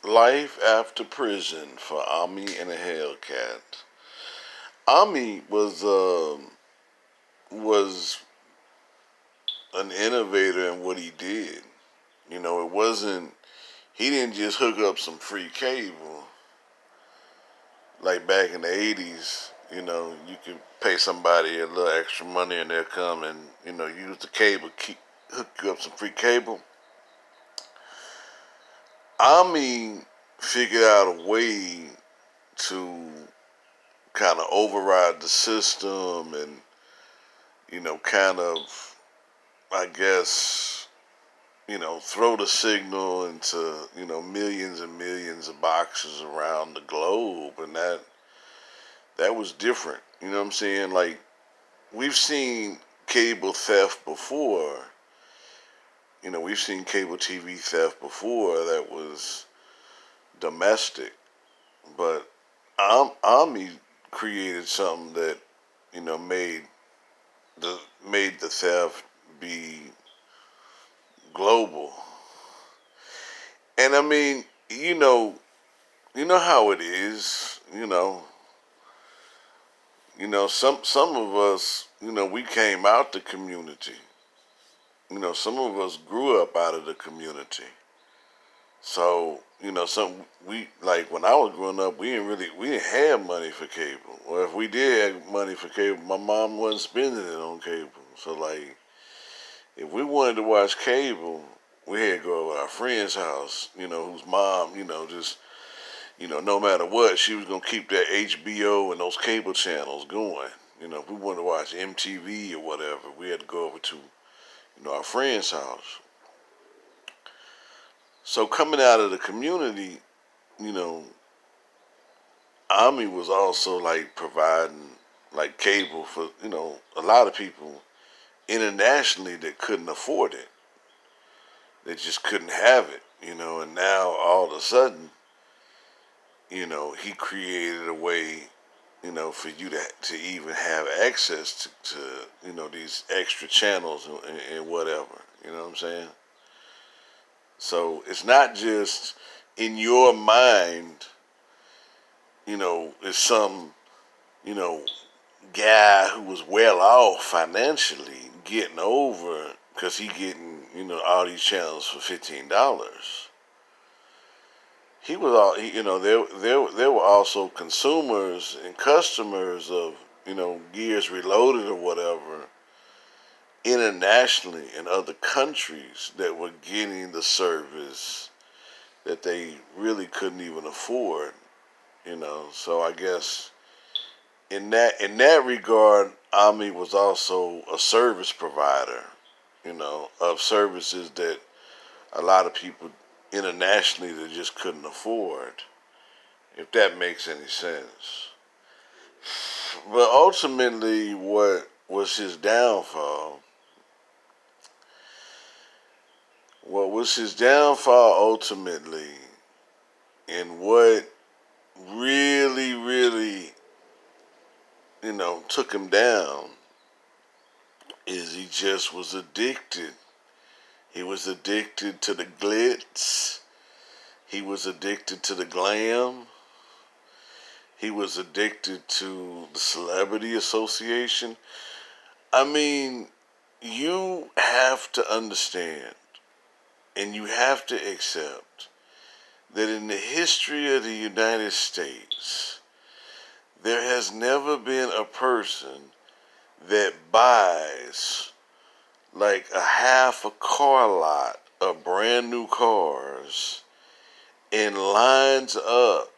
Life after prison for Ami and a Hellcat. Ami was an innovator in what he did. It wasn't. He didn't just hook up some free cable like back in the '80s. You could pay somebody a little extra money and they'll come and use the cable, hook you up some free cable. Ami figured out a way to kind of override the system and kind of, I guess, throw the signal into millions and millions of boxes around the globe, and that was different. You know what I'm saying? Like, we've seen cable theft before. We've seen cable TV theft before that was domestic, but Omni created something that made the made the theft be global. And I mean, you know how it is. Some of us, we came out the community. Some of us grew up out of the community. So, some we like when I was growing up, we didn't have money for cable. Or if we did have money for cable, my mom wasn't spending it on cable. So like, if we wanted to watch cable, we had to go to our friend's house, whose mom, just no matter what, she was gonna keep that HBO and those cable channels going. If we wanted to watch MTV or whatever, we had to go over to our friend's house. So coming out of the community, you know, Ami was also like providing like cable for a lot of people internationally that couldn't afford it. They just couldn't have it, and now all of a sudden, he created a way, for you to even have access to these extra channels and whatever. You know what I'm saying? So it's not just in your mind, it's some, you know, guy who was well off financially getting over because he getting, all these channels for $15. He was all, there were also consumers and customers of, Gears Reloaded or whatever internationally in other countries that were getting the service that they really couldn't even afford. So I guess in that regard, Ami was also a service provider, of services that a lot of people internationally that just couldn't afford, if that makes any sense. But ultimately, what was his downfall? What was his downfall ultimately, and what really, really, took him down is he just was addicted. He was addicted to the glitz. He was addicted to the glam. He was addicted to the celebrity association. I mean, you have to understand and you have to accept that in the history of the United States, there has never been a person that buys like a half a car lot of brand new cars and lines up,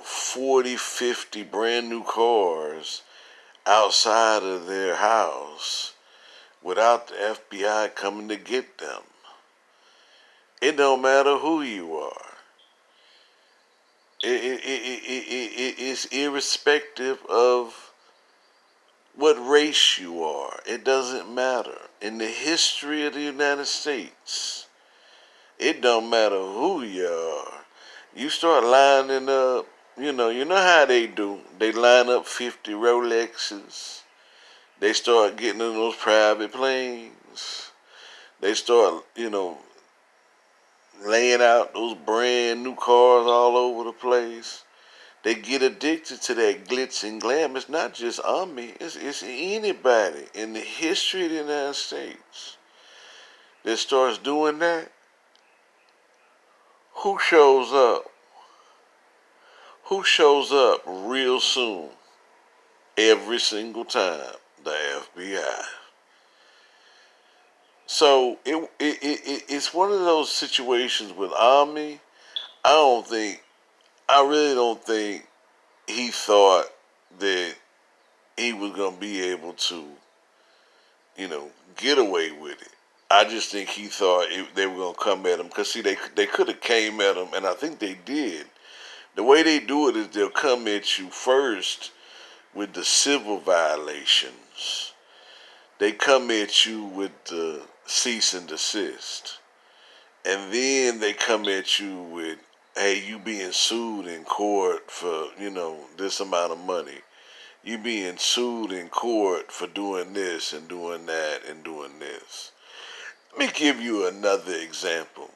40, 50 brand new cars outside of their house without the FBI coming to get them. It don't matter who you are. It's irrespective of what race you are. It doesn't matter. In the history of the United States, it don't matter who you are. You start lining up, you know how they do. They line up 50 Rolexes. They start getting in those private planes. They start, laying out those brand new cars all over the place. They get addicted to that glitz and glam. It's not just Army. It's anybody in the history of the United States that starts doing that. Who shows up? Who shows up real soon? Every single time, the FBI. So it's one of those situations with Omni. I really don't think he thought that he was gonna be able to, get away with it. I just think he thought they were gonna come at him because see, they could have came at him, and I think they did. The way they do it is they'll come at you first with the civil violations. They come at you with the cease and desist. And then they come at you with, hey, you being sued in court for, this amount of money. You being sued in court for doing this and doing that and doing this. Let me give you another example.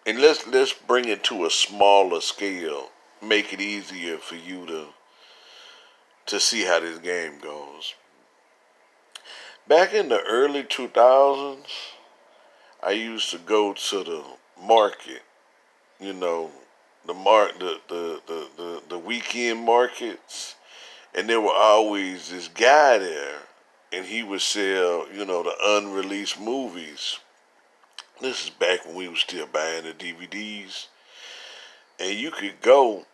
And let's bring it to a smaller scale. Make it easier for you to see how this game goes. Back in the early 2000s, I used to go to the market, you know, the weekend markets, and there were always this guy there, and he would sell, the unreleased movies. This is back when we were still buying the DVDs, and you could go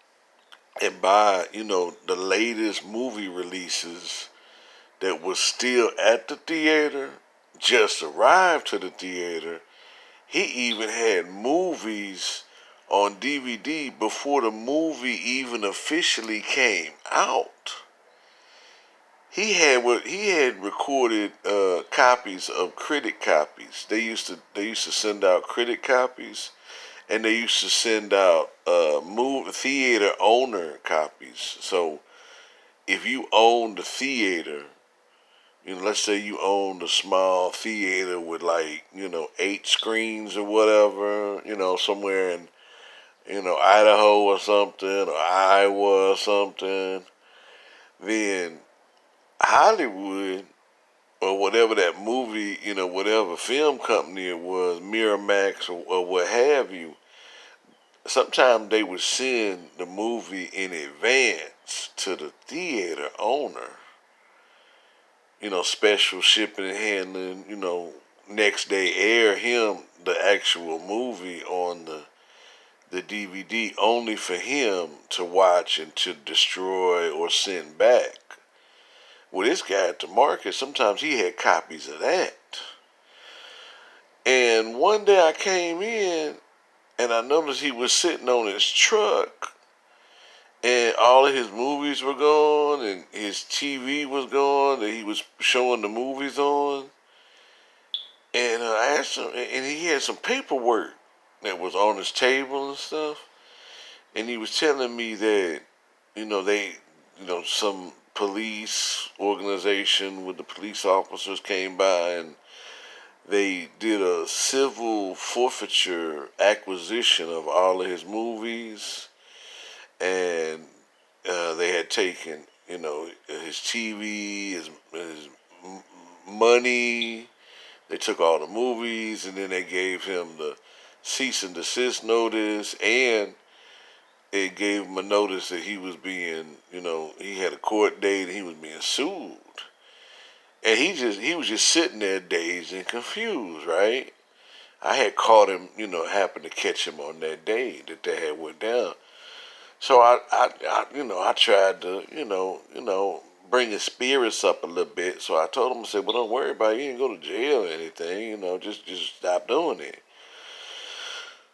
and buy, the latest movie releases that was still at the theater, just arrived to the theater. He even had movies on DVD before the movie even officially came out. He had recorded copies of critic copies. They used to send out critic copies, and they used to send out movie theater owner copies. So if you own the theater, let's say you owned a small theater with like, 8 screens or whatever, somewhere in, Idaho or something, or Iowa or something, then Hollywood or whatever that movie, whatever film company it was, Miramax or what have you, sometimes they would send the movie in advance to the theater owner. Special shipping and handling, next day air him the actual movie on the DVD only for him to watch and to destroy or send back. Well, this guy at the market, sometimes he had copies of that. And one day I came in and I noticed he was sitting on his truck and all of his movies were gone and his TV was gone that he was showing the movies on. And I asked him, and he had some paperwork that was on his table and stuff. And he was telling me that, some police organization with the police officers came by and they did a civil forfeiture acquisition of all of his movies. And they had taken, his TV, his money. They took all the movies, and then they gave him the cease and desist notice, and it gave him a notice that he was being, he had a court date and he was being sued. And he was just sitting there dazed and confused, right? I had caught him, happened to catch him on that day that had went down. So I tried to, bring his spirits up a little bit. So I told him, I said, well, don't worry about it. You didn't go to jail or anything, just stop doing it.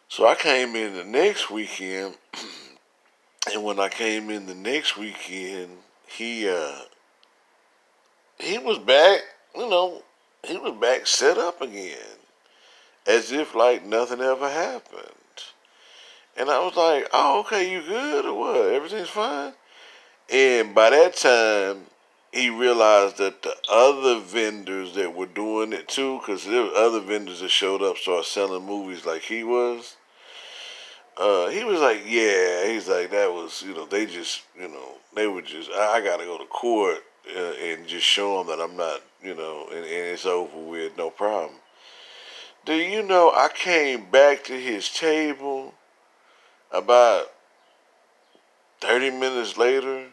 So I came in the next weekend, and when I came in the next weekend, he was back, he was back set up again, as if like nothing ever happened. And I was like, oh, okay, you good or what? Everything's fine? And by that time, he realized that the other vendors that were doing it too, because there were other vendors that showed up, started selling movies like he was. he was like, yeah, he's like, that was, they just, they were just, I gotta go to court and just show them that I'm not, and it's over with, no problem. Do you know I came back to his table about 30 minutes later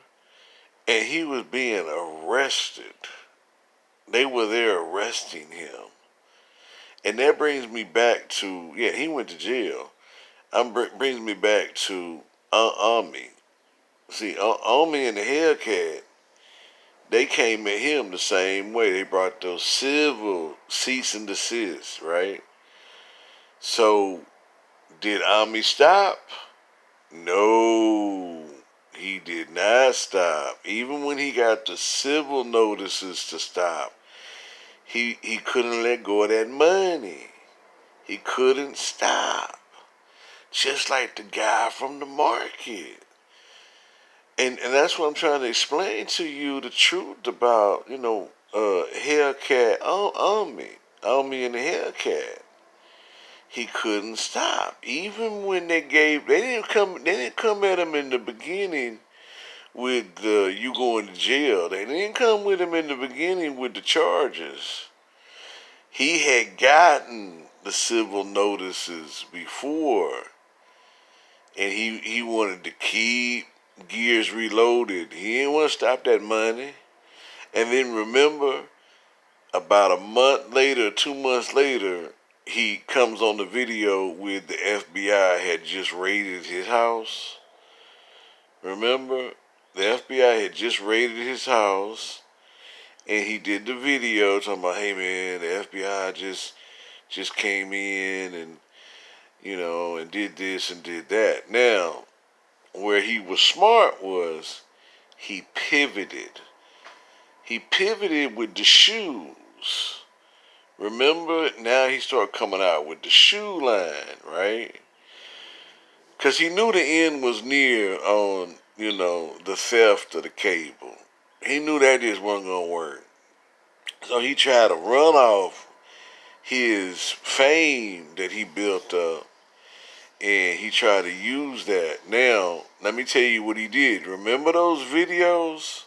and he was being arrested. They were there arresting him. And that brings me back to, yeah, he went to jail. Brings me back to Ami. See, Ami and the Hellcat, they came at him the same way. They brought those civil cease and desist, right? So, did Ami stop? No, he did not stop. Even when he got the civil notices to stop, he couldn't let go of that money. He couldn't stop. Just like the guy from the market. And that's what I'm trying to explain to you, the truth about, Hellcat on me and the Hellcat. He couldn't stop. Even when they didn't come at him in the beginning with you going to jail. They didn't come with him in the beginning with the charges. He had gotten the civil notices before, and he wanted to keep gears reloaded. He didn't want to stop that money. And then remember, about a month later, 2 months later, he comes on the video with the FBI had just raided his house. Remember, the FBI had just raided his house, and he did the video talking about, hey man, the FBI just came in and and did this and did that. Now, where he was smart was he pivoted. He pivoted with the shoes. Remember, now he started coming out with the shoe line, right? Because he knew the end was near on, the theft of the cable. He knew that just wasn't going to work. So he tried to run off his fame that he built up, and he tried to use that. Now, let me tell you what he did. Remember those videos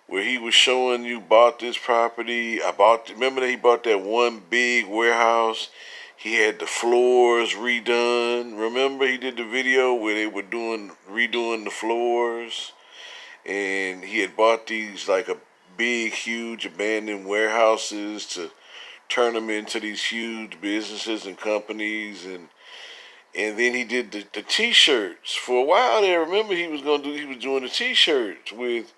where he was showing you bought this property? Remember that he bought that one big warehouse? He had the floors redone. Remember he did the video where they were redoing the floors? And he had bought these like a big, huge abandoned warehouses to turn them into these huge businesses and companies, and then he did the t-shirts for a while there. Remember he was doing the t-shirts with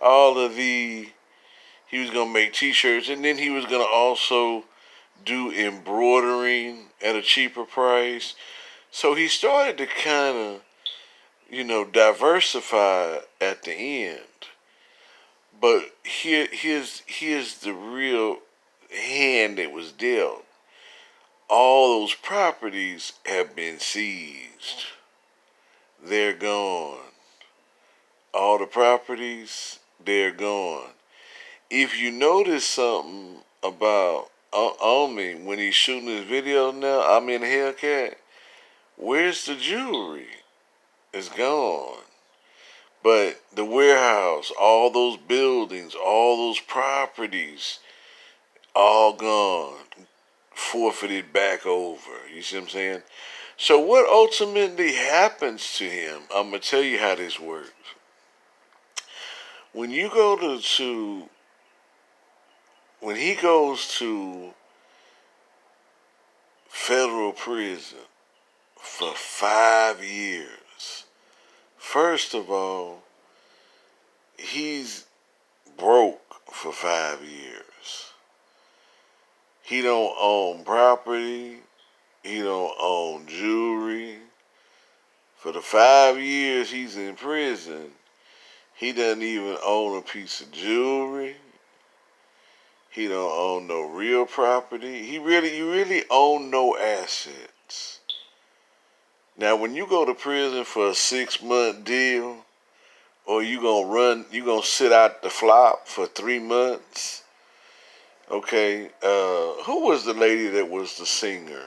all of he was gonna make t-shirts, and then he was gonna also do embroidering at a cheaper price. So he started to kind of, diversify at the end. But here's the real hand that was dealt. All those properties have been seized. They're gone. All the properties, they're gone. If you notice something about Omi when he's shooting his video now, I'm in Hellcat, where's the jewelry? It's gone. But the warehouse, all those buildings, all those properties, all gone. Forfeited back over. You see what I'm saying? So what ultimately happens to him, I'm going to tell you how this works. When you go when he goes to federal prison for 5 years, first of all, he's broke for 5 years. He don't own property. He don't own jewelry. For the 5 years he's in prison, he doesn't even own a piece of jewelry. He don't own no real property. You really own no assets. Now, when you go to prison for a 6-month deal, or you gonna sit out the flop for 3 months. Okay, who was the lady that was the singer?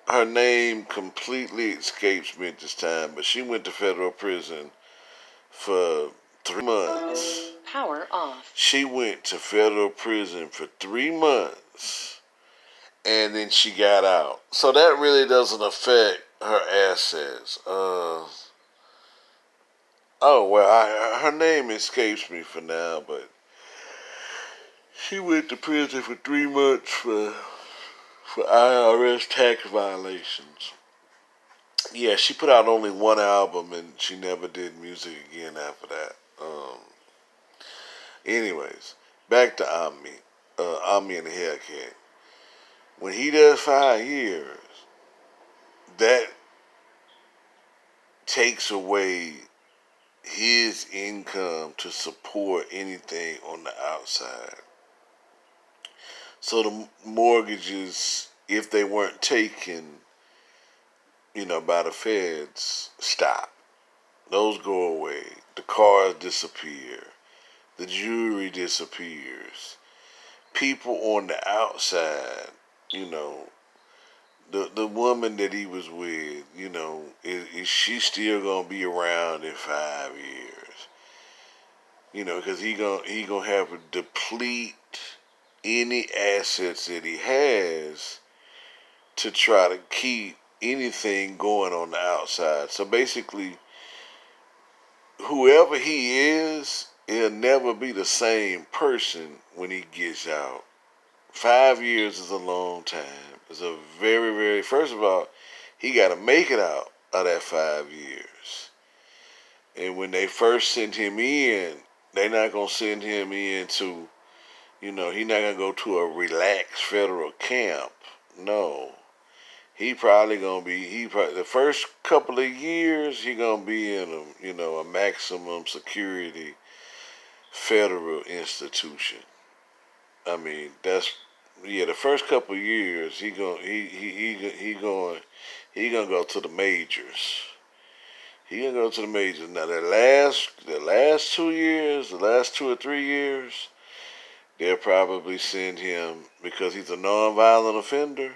her name completely escapes me at this time, but she went to federal prison for 3 months. Power off. She went to federal prison for 3 months, and then she got out. So that really doesn't affect her assets. Her name escapes me for now, but she went to prison for 3 months for IRS tax violations. Yeah, she put out only one album and she never did music again after that. Anyways, back to Ami and the Hellcat. When he does 5 years, that takes away his income to support anything on the outside. So the mortgages, if they weren't taken, by the feds, stop. Those go away. The cars disappear. The jewelry disappears. People on the outside, you know, the woman that he was with, is she still gonna be around in 5 years? Because he gonna have to deplete any assets that he has to try to keep anything going on the outside. So basically, whoever he is, he'll never be the same person when he gets out. 5 years is a long time. It's a very, very, first of all, he got to make it out of that 5 years. And when they first send him in, they're not going to send him in to, he's not going to go to a relaxed federal camp. No. The first couple of years, he going to be in a maximum security federal institution. I mean, the first couple of years he gonna go to the majors. He gonna go to the majors. Now the last 2 years, the last 2 or 3 years, they'll probably send him because he's a nonviolent offender.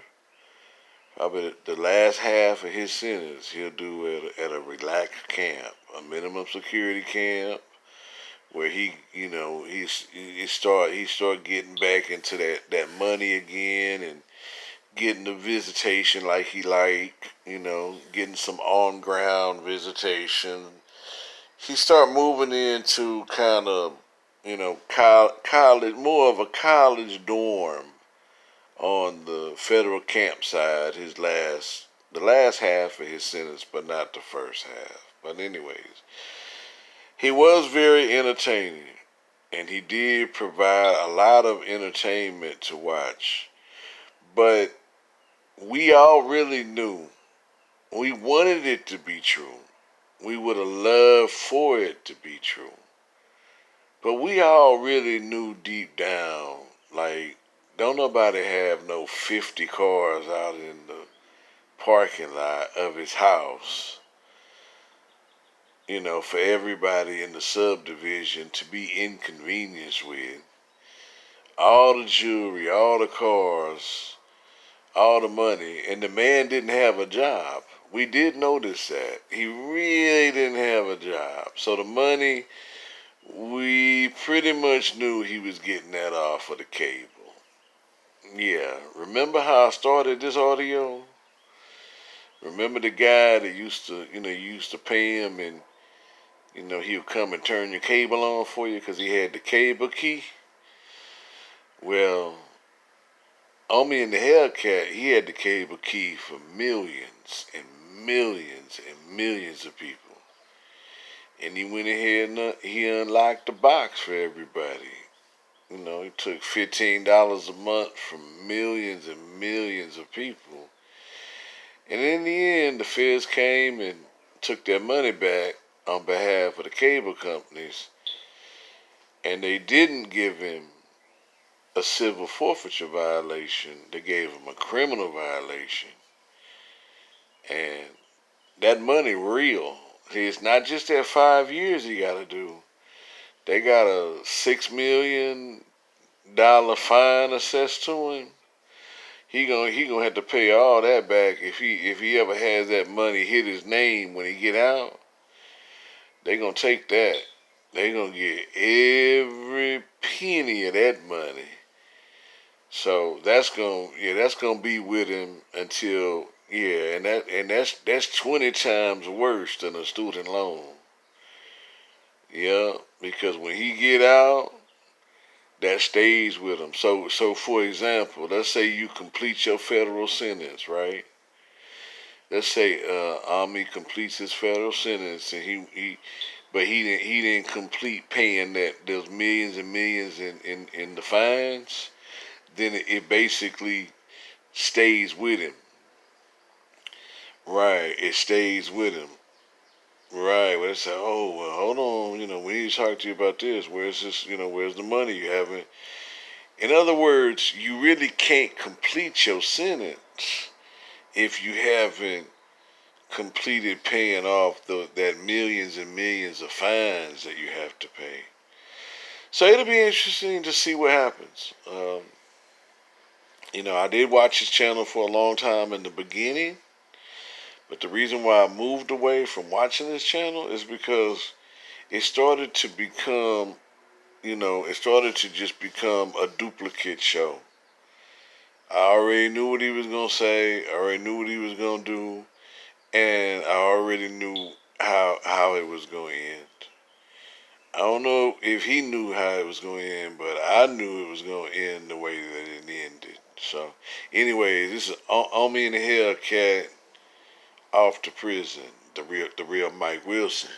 Probably the last half of his sentence he'll do at a relaxed camp, a minimum security camp, where he start getting back into that money again and getting the visitation like he getting some on ground visitation. He start moving into kind of college, more of a college dorm on the federal camp side. The last half of his sentence, but not the first half. But anyways, he was very entertaining, and he did provide a lot of entertainment to watch. But we all really knew, we wanted it to be true. We would have loved for it to be true. But we all really knew deep down, like, don't nobody have no 50 cars out in the parking lot of his house, for everybody in the subdivision to be inconvenienced with. All the jewelry, all the cars, all the money, and the man didn't have a job. We did notice that. He really didn't have a job. So the money, we pretty much knew he was getting that off of the cable. Yeah, remember how I started this audio? Remember the guy that you used to pay him and, he would come and turn your cable on for you because he had the cable key? Well, on me in the Hellcat, he had the cable key for millions and millions and millions of people. And he went ahead and he unlocked the box for everybody. He took $15 a month from millions and millions of people. And in the end, the feds came and took their money back on behalf of the cable companies. And they didn't give him a civil forfeiture violation. They gave him a criminal violation. And that money real. It's not just that 5 years he got to do. They got a $6 million fine assessed to him. he gonna have to pay all that back if he ever has that money hit his name when he get out. They gonna take that. They gonna get every penny of that money. So that's gonna be with him until and that's 20 times worse than a student loan. Yeah, because when he get out, that stays with him. So for example, let's say you complete your federal sentence, right? Let's say Ami completes his federal sentence, and he didn't complete paying those millions and millions in the fines. Then it basically stays with him. Right, it stays with him. Right, well, it's like, oh, well, hold on, we need to talk to you about this. Where's this, where's the money you haven't? In other words, you really can't complete your sentence if you haven't completed paying off that millions and millions of fines that you have to pay. So it'll be interesting to see what happens. I did watch his channel for a long time in the beginning, but the reason why I moved away from watching his channel is because it started to become, it started to just become a duplicate show. I already knew what he was gonna say. I already knew what he was gonna do, and I already knew how it was gonna end. I don't know if he knew how it was going to end, but I knew it was going to end the way that it ended. So, anyway, this is on me in the Hellcat off to prison. The real Mike Wilson.